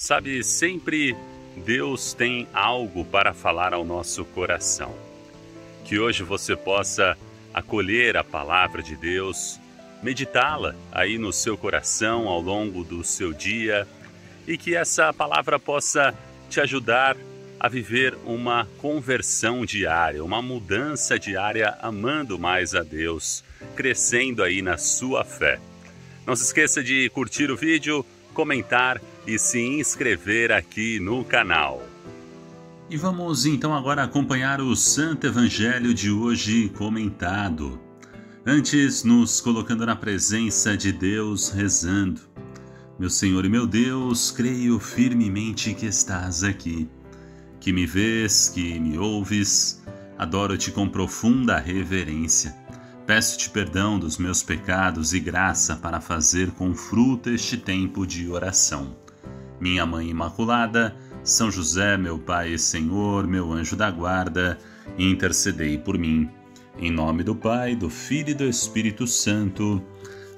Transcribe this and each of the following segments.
Sabe, sempre Deus tem algo para falar ao nosso coração. Que hoje você possa acolher a palavra de Deus, meditá-la aí no seu coração ao longo do seu dia e que essa palavra possa te ajudar a viver uma conversão diária, uma mudança diária, amando mais a Deus, crescendo aí na sua fé. Não se esqueça de curtir o vídeo, comentar e se inscrever aqui no canal. E vamos então agora acompanhar o Santo Evangelho de hoje comentado. Antes, nos colocando na presença de Deus, rezando. Meu Senhor e meu Deus, creio firmemente que estás aqui, que me vês, que me ouves. Adoro-te com profunda reverência. Peço-te perdão dos meus pecados e graça para fazer com fruto este tempo de oração. Minha Mãe Imaculada, São José, meu Pai e Senhor, meu anjo da guarda, intercedei por mim. Em nome do Pai, do Filho e do Espírito Santo.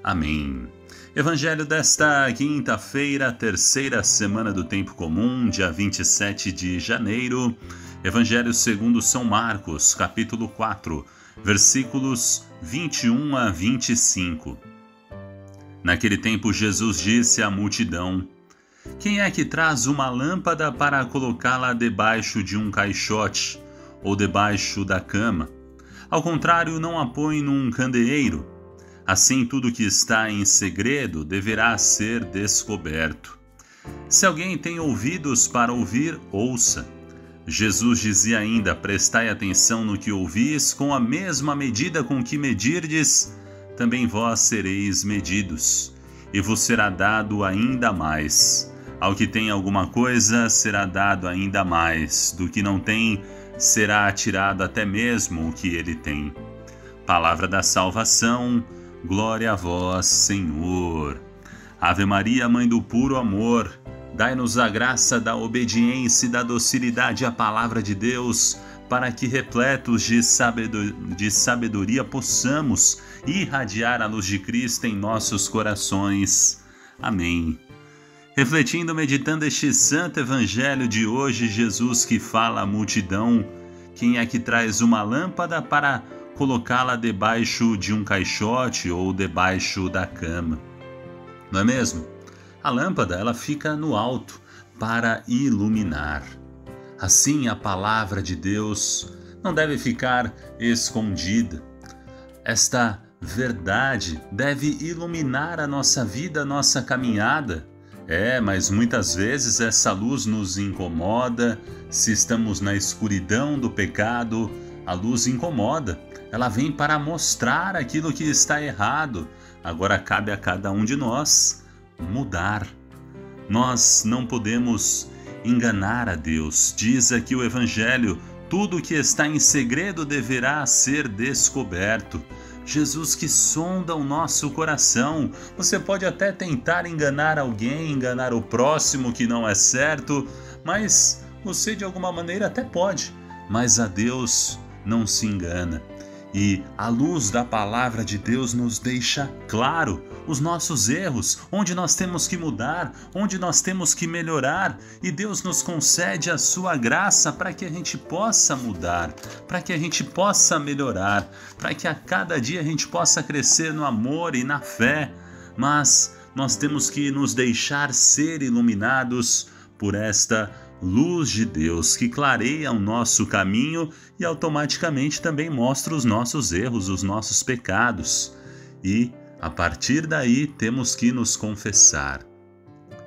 Amém. Evangelho desta quinta-feira, terceira semana do Tempo Comum, dia 27 de janeiro. Evangelho segundo São Marcos, capítulo 4, versículos 21 a 25. Naquele tempo Jesus disse à multidão: quem é que traz uma lâmpada para colocá-la debaixo de um caixote ou debaixo da cama? Ao contrário, não a põe num candeeiro. Assim, tudo que está em segredo deverá ser descoberto. Se alguém tem ouvidos para ouvir, ouça. Jesus dizia ainda: prestai atenção no que ouvis, com a mesma medida com que medirdes, também vós sereis medidos, e vos será dado ainda mais. Ao que tem alguma coisa, será dado ainda mais. Do que não tem, será tirado até mesmo o que ele tem. Palavra da salvação, glória a vós, Senhor. Ave Maria, Mãe do puro amor, dai-nos a graça da obediência e da docilidade à palavra de Deus, para que, repletos de sabedoria, possamos irradiar a luz de Cristo em nossos corações. Amém. Refletindo, meditando este santo evangelho de hoje, Jesus que fala à multidão: quem é que traz uma lâmpada para colocá-la debaixo de um caixote ou debaixo da cama? Não é mesmo? A lâmpada, ela fica no alto para iluminar. Assim, a palavra de Deus não deve ficar escondida. Esta verdade deve iluminar a nossa vida, a nossa caminhada. Mas muitas vezes essa luz nos incomoda. Se estamos na escuridão do pecado, a luz incomoda. Ela vem para mostrar aquilo que está errado. Agora cabe a cada um de nós mudar. Nós não podemos enganar a Deus. Diz aqui o Evangelho: tudo que está em segredo deverá ser descoberto. Jesus que sonda o nosso coração. Você pode até tentar enganar alguém, enganar o próximo, que não é certo, mas você de alguma maneira até pode, mas a Deus não se engana. E a luz da palavra de Deus nos deixa claro os nossos erros, onde nós temos que mudar, onde nós temos que melhorar, e Deus nos concede a sua graça para que a gente possa mudar, para que a gente possa melhorar, para que a cada dia a gente possa crescer no amor e na fé. Mas nós temos que nos deixar ser iluminados por esta luz de Deus que clareia o nosso caminho e automaticamente também mostra os nossos erros, os nossos pecados. E a partir daí temos que nos confessar.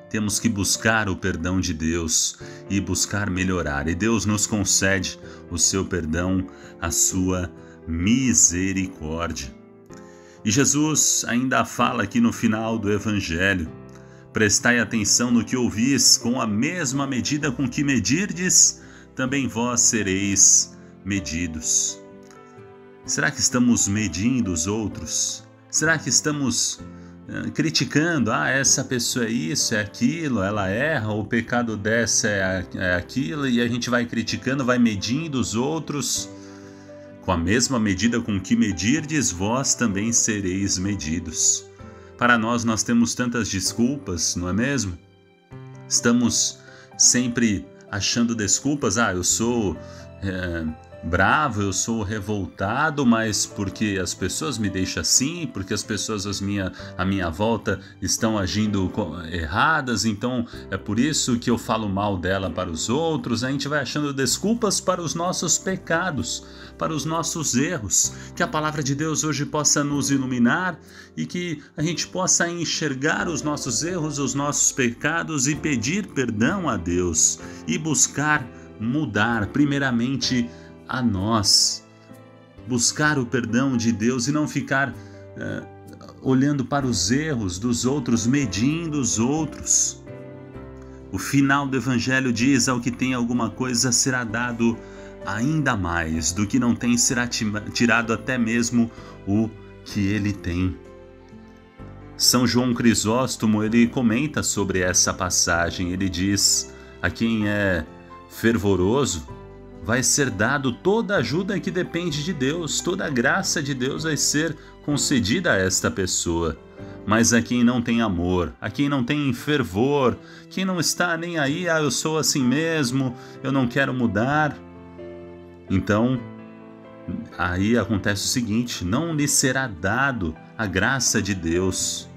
Temos que buscar o perdão de Deus e buscar melhorar. E Deus nos concede o seu perdão, a sua misericórdia. E Jesus ainda fala aqui no final do Evangelho: prestai atenção no que ouvis, com a mesma medida com que medirdes, também vós sereis medidos. Será que estamos medindo os outros? Será que estamos criticando? Essa pessoa é isso, é aquilo, ela erra, o pecado dessa é aquilo, e a gente vai criticando, vai medindo os outros. Com a mesma medida com que medirdes, vós também sereis medidos. Para nós temos tantas desculpas, não é mesmo? Estamos sempre achando desculpas. Eu sou bravo, eu sou revoltado, mas porque as pessoas me deixam assim, porque as pessoas à minha volta estão agindo erradas, então é por isso que eu falo mal dela para os outros. A gente vai achando desculpas para os nossos pecados, para os nossos erros. Que a palavra de Deus hoje possa nos iluminar e que a gente possa enxergar os nossos erros, os nossos pecados e pedir perdão a Deus e buscar mudar primeiramente a nós, buscar o perdão de Deus e não ficar olhando para os erros dos outros, medindo os outros. O final do Evangelho diz: ao que tem alguma coisa será dado ainda mais, do que não tem será tirado até mesmo o que ele tem. São João Crisóstomo, ele comenta sobre essa passagem, ele diz: a quem é fervoroso vai ser dado toda a ajuda que depende de Deus, toda a graça de Deus vai ser concedida a esta pessoa. Mas a quem não tem amor, a quem não tem fervor, quem não está nem aí, eu sou assim mesmo, eu não quero mudar. Então, aí acontece o seguinte: não lhe será dado a graça de Deus.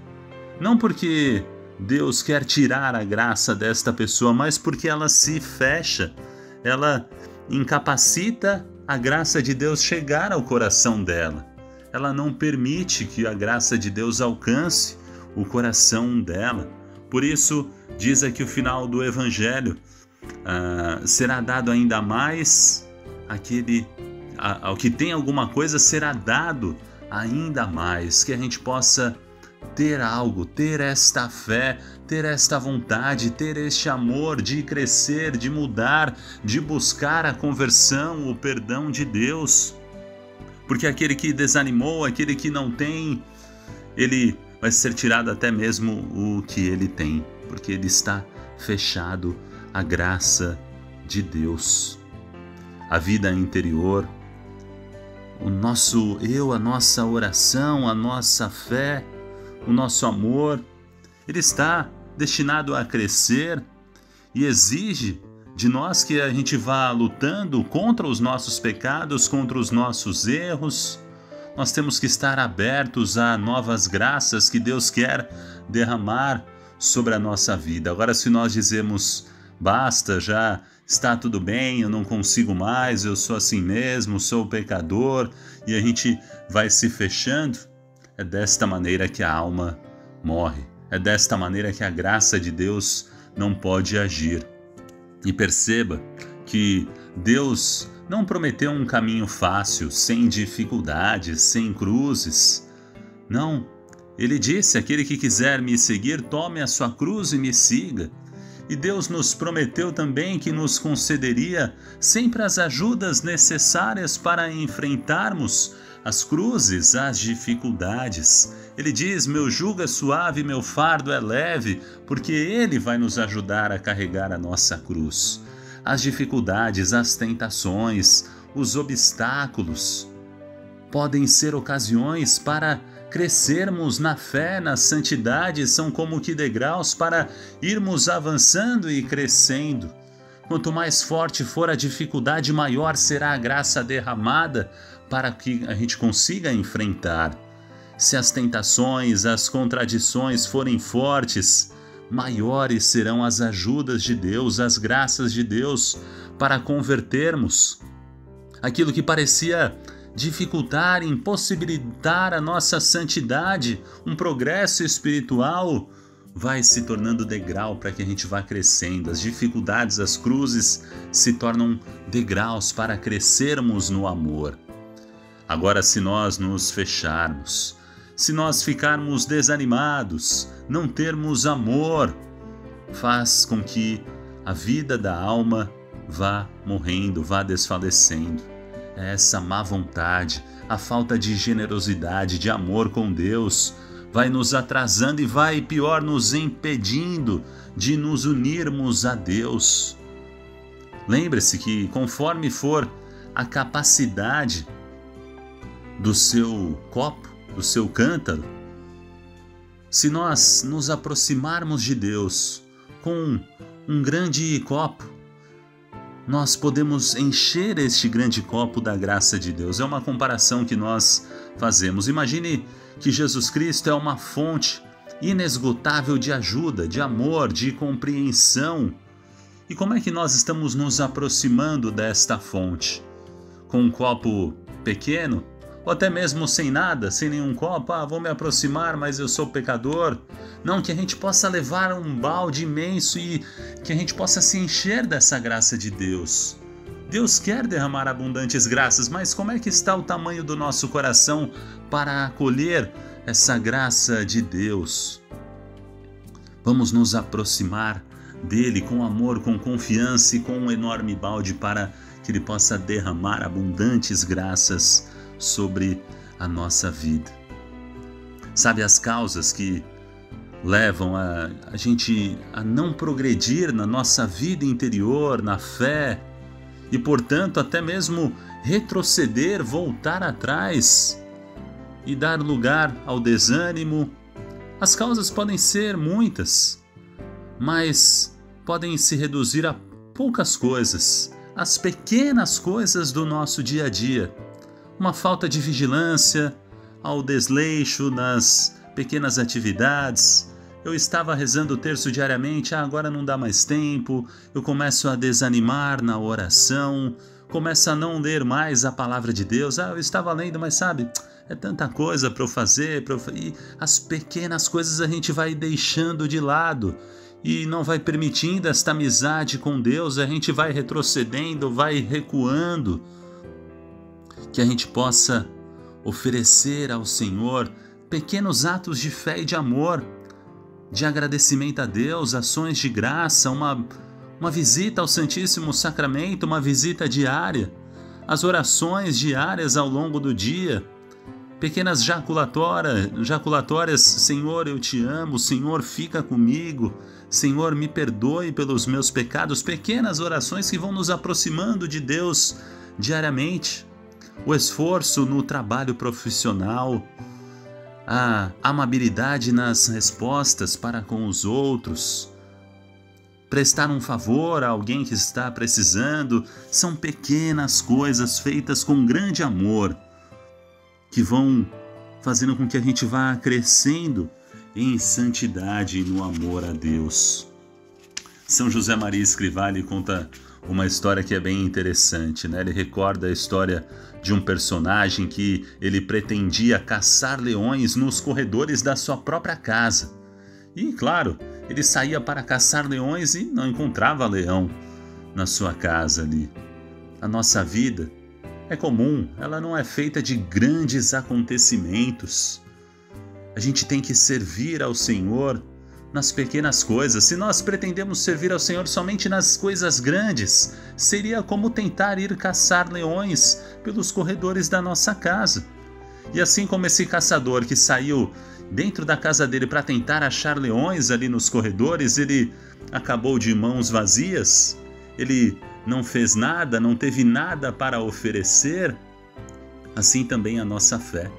Não porque Deus quer tirar a graça desta pessoa, mas porque ela se fecha, ela incapacita a graça de Deus chegar ao coração dela. Ela não permite que a graça de Deus alcance o coração dela. Por isso, diz aqui o final do Evangelho: será dado ainda mais ao que tem alguma coisa, será dado ainda mais. Que a gente possa ter algo, ter esta fé, ter esta vontade, ter este amor de crescer, de mudar, de buscar a conversão, o perdão de Deus. Porque aquele que desanimou, aquele que não tem, ele vai ser tirado até mesmo o que ele tem, porque ele está fechado à graça de Deus. A vida interior, o nosso eu, a nossa oração, a nossa fé, o nosso amor, ele está destinado a crescer e exige de nós que a gente vá lutando contra os nossos pecados, contra os nossos erros. Nós temos que estar abertos a novas graças que Deus quer derramar sobre a nossa vida. Agora, se nós dizemos: basta, já está tudo bem, eu não consigo mais, eu sou assim mesmo, sou pecador, e a gente vai se fechando, é desta maneira que a alma morre. É desta maneira que a graça de Deus não pode agir. E perceba que Deus não prometeu um caminho fácil, sem dificuldades, sem cruzes. Não, Ele disse: aquele que quiser me seguir, tome a sua cruz e me siga. E Deus nos prometeu também que nos concederia sempre as ajudas necessárias para enfrentarmos as cruzes, as dificuldades. Ele diz: meu jugo é suave, meu fardo é leve, porque Ele vai nos ajudar a carregar a nossa cruz. As dificuldades, as tentações, os obstáculos podem ser ocasiões para crescermos na fé, na santidade, são como que degraus para irmos avançando e crescendo. Quanto mais forte for a dificuldade, maior será a graça derramada para que a gente consiga enfrentar. Se as tentações, as contradições forem fortes, maiores serão as ajudas de Deus, as graças de Deus para convertermos aquilo que parecia dificultar, impossibilitar a nossa santidade, um progresso espiritual, vai se tornando degrau para que a gente vá crescendo. As dificuldades, as cruzes se tornam degraus para crescermos no amor. Agora, se nós nos fecharmos, se nós ficarmos desanimados, não termos amor, faz com que a vida da alma vá morrendo, vá desfalecendo. É essa má vontade, a falta de generosidade, de amor com Deus, vai nos atrasando e vai, pior, nos impedindo de nos unirmos a Deus. Lembre-se que conforme for a capacidade do seu copo, do seu cântaro, se nós nos aproximarmos de Deus com um grande copo, nós podemos encher este grande copo da graça de Deus. É uma comparação que nós fazemos. Imagine que Jesus Cristo é uma fonte inesgotável de ajuda, de amor, de compreensão. E como é que nós estamos nos aproximando desta fonte? Com um copo pequeno? Ou até mesmo sem nada, sem nenhum copo? Vou me aproximar, mas eu sou pecador. Não, que a gente possa levar um balde imenso e que a gente possa se encher dessa graça de Deus. Deus quer derramar abundantes graças, mas como é que está o tamanho do nosso coração para acolher essa graça de Deus? Vamos nos aproximar dele com amor, com confiança e com um enorme balde para que ele possa derramar abundantes graças sobre a nossa vida. Sabe, as causas que levam a gente a não progredir na nossa vida interior, na fé, e portanto até mesmo retroceder, voltar atrás e dar lugar ao desânimo. As causas podem ser muitas, mas podem se reduzir a poucas coisas, as pequenas coisas do nosso dia a dia. Uma falta de vigilância, ao desleixo nas pequenas atividades. Eu estava rezando o terço diariamente, agora não dá mais tempo, eu começo a desanimar na oração, começo a não ler mais a palavra de Deus. Eu estava lendo, mas sabe, é tanta coisa para eu fazer, e as pequenas coisas a gente vai deixando de lado e não vai permitindo esta amizade com Deus, a gente vai retrocedendo, vai recuando. Que a gente possa oferecer ao Senhor pequenos atos de fé e de amor, de agradecimento a Deus, ações de graça, uma visita ao Santíssimo Sacramento, uma visita diária, as orações diárias ao longo do dia, pequenas jaculatórias, Senhor, eu te amo, Senhor, fica comigo, Senhor, me perdoe pelos meus pecados, pequenas orações que vão nos aproximando de Deus diariamente. O esforço no trabalho profissional, a amabilidade nas respostas para com os outros, prestar um favor a alguém que está precisando, são pequenas coisas feitas com grande amor que vão fazendo com que a gente vá crescendo em santidade e no amor a Deus. São José Maria Escrivá conta uma história que é bem interessante, né? Ele recorda a história de um personagem que ele pretendia caçar leões nos corredores da sua própria casa. E, claro, ele saía para caçar leões e não encontrava leão na sua casa ali. A nossa vida é comum, ela não é feita de grandes acontecimentos. A gente tem que servir ao Senhor nas pequenas coisas. Se nós pretendemos servir ao Senhor somente nas coisas grandes, seria como tentar ir caçar leões pelos corredores da nossa casa. E assim como esse caçador que saiu dentro da casa dele para tentar achar leões ali nos corredores, ele acabou de mãos vazias, ele não fez nada, não teve nada para oferecer, assim também a nossa fé.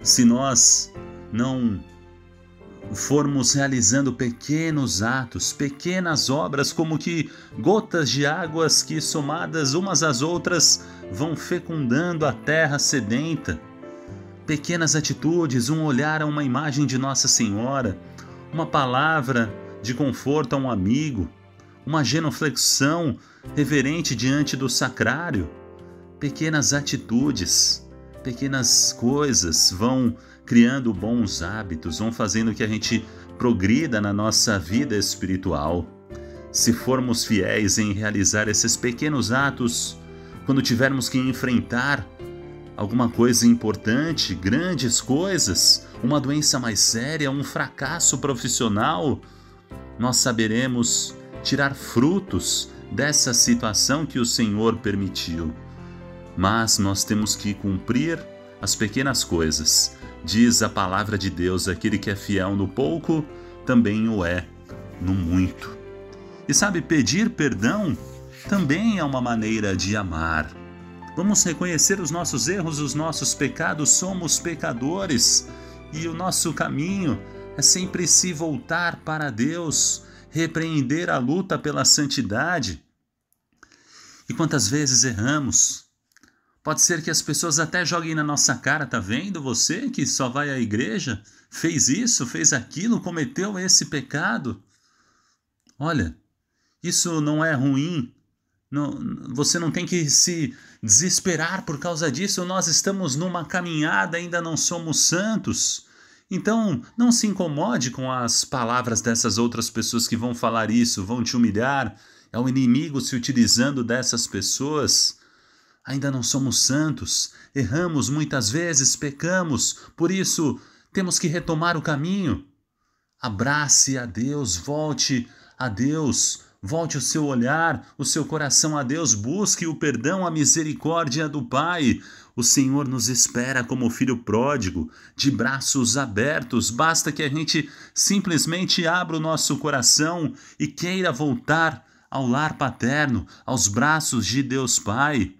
Se nós não formos realizando pequenos atos, pequenas obras, como que gotas de águas que somadas umas às outras vão fecundando a terra sedenta, pequenas atitudes, um olhar a uma imagem de Nossa Senhora, uma palavra de conforto a um amigo, uma genuflexão reverente diante do sacrário, pequenas atitudes, pequenas coisas vão criando bons hábitos, vão fazendo que a gente progrida na nossa vida espiritual. Se formos fiéis em realizar esses pequenos atos, quando tivermos que enfrentar alguma coisa importante, grandes coisas, uma doença mais séria, um fracasso profissional, nós saberemos tirar frutos dessa situação que o Senhor permitiu. Mas nós temos que cumprir as pequenas coisas. Diz a palavra de Deus, aquele que é fiel no pouco, também o é no muito. E sabe, pedir perdão também é uma maneira de amar. Vamos reconhecer os nossos erros, os nossos pecados, somos pecadores e o nosso caminho é sempre se voltar para Deus, repreender a luta pela santidade. E quantas vezes erramos? Pode ser que as pessoas até joguem na nossa cara, tá vendo? Você que só vai à igreja, fez isso, fez aquilo, cometeu esse pecado. Olha, isso não é ruim. Não, você não tem que se desesperar por causa disso. Nós estamos numa caminhada, ainda não somos santos. Então, não se incomode com as palavras dessas outras pessoas que vão falar isso, vão te humilhar. É o inimigo se utilizando dessas pessoas. Ainda não somos santos, erramos muitas vezes, pecamos, por isso temos que retomar o caminho. Abrace a Deus, volte a Deus, volte o seu olhar, o seu coração a Deus, busque o perdão, a misericórdia do Pai. O Senhor nos espera como filho pródigo, de braços abertos. Basta que a gente simplesmente abra o nosso coração e queira voltar ao lar paterno, aos braços de Deus Pai.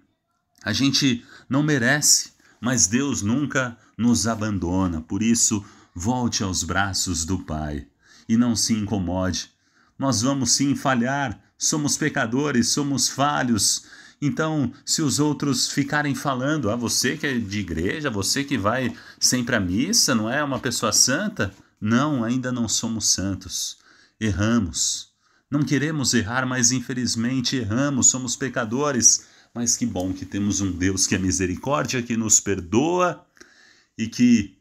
A gente não merece, mas Deus nunca nos abandona. Por isso, volte aos braços do Pai e não se incomode. Nós vamos sim falhar, somos pecadores, somos falhos. Então, se os outros ficarem falando, você que é de igreja, você que vai sempre à missa, não é uma pessoa santa? Não, ainda não somos santos. Erramos. Não queremos errar, mas infelizmente erramos, somos pecadores. Mas que bom que temos um Deus que é misericórdia, que nos perdoa e que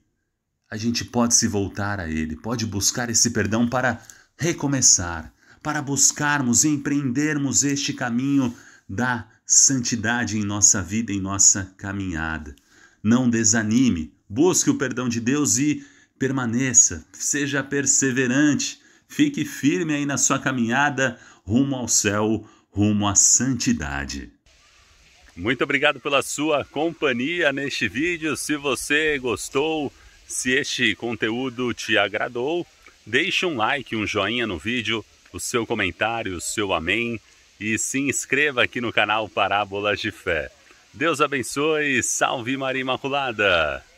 a gente pode se voltar a Ele, pode buscar esse perdão para recomeçar, para buscarmos e empreendermos este caminho da santidade em nossa vida, em nossa caminhada. Não desanime, busque o perdão de Deus e permaneça, seja perseverante, fique firme aí na sua caminhada rumo ao céu, rumo à santidade. Muito obrigado pela sua companhia neste vídeo. Se você gostou, se este conteúdo te agradou, deixe um like, um joinha no vídeo, o seu comentário, o seu amém e se inscreva aqui no canal Parábolas de Fé. Deus abençoe, salve Maria Imaculada!